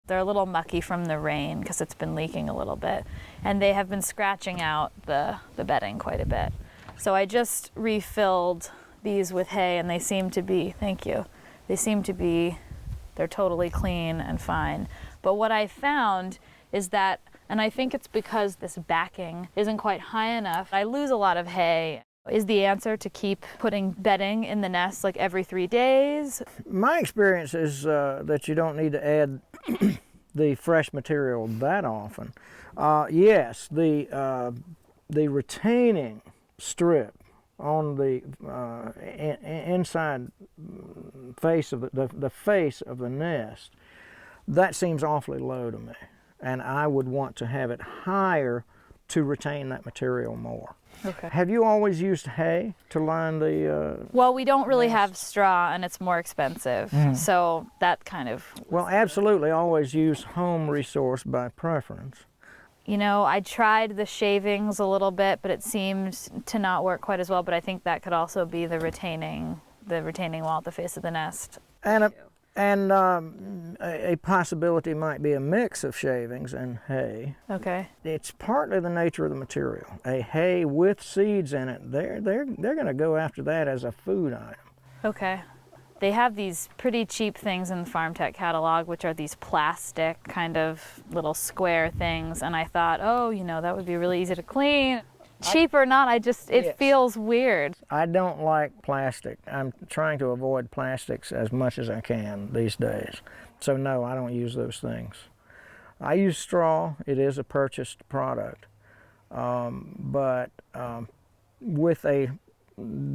They're a little mucky from the rain because it's been leaking a little bit. And they have been scratching out the bedding quite a bit. So I just refilled these with hay and they seem to be, thank you, they're totally clean and fine. But what I found is that, and I think it's because this backing isn't quite high enough, I lose a lot of hay. Is the answer to keep putting bedding in the nest like every 3 days? My experience is that you don't need to add the fresh material that often. Yes, the retaining strip on the inside face of the face of the nest, that seems awfully low to me, and I would want to have it higher to retain that material more. Okay. Have you always used hay to line the Well, we don't really have straw and it's more expensive, so that kind of... Well, absolutely always use home resource by preference. You know, I tried the shavings a little bit, but it seemed to not work quite as well, but I think that could also be the retaining wall at the face of the nest. And a possibility might be a mix of shavings and hay. Okay. It's partly the nature of the material. A hay with seeds in it, they're going to go after that as a food item. Okay. They have these pretty cheap things in the Farm Tech catalog, which are these plastic kind of little square things, and I thought, oh, you know, that would be really easy to clean. Cheap or not, it feels weird. I don't like plastic. I'm trying to avoid plastics as much as I can these days. So no, I don't use those things. I use straw. It is a purchased product. But with a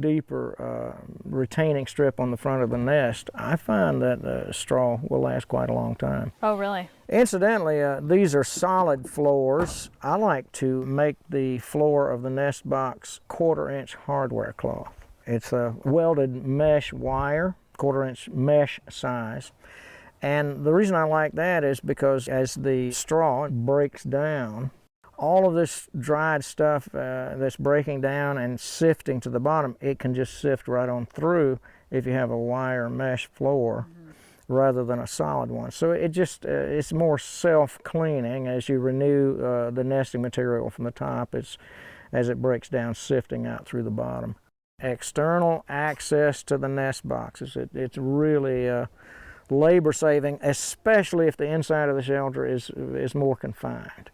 deeper retaining strip on the front of the nest, I find that straw will last quite a long time. Oh, really? Incidentally, these are solid floors. I like to make the floor of the nest box 1/4-inch hardware cloth. It's a welded mesh wire, 1/4-inch mesh size. And the reason I like that is because as the straw breaks down, all of this dried stuff that's breaking down and sifting to the bottom, it can just sift right on through if you have a wire mesh floor rather than a solid one. So it just, it's more self-cleaning as you renew the nesting material from the top as it breaks down, sifting out through the bottom. External access to the nest boxes, it's really labor saving, especially if the inside of the shelter is more confined.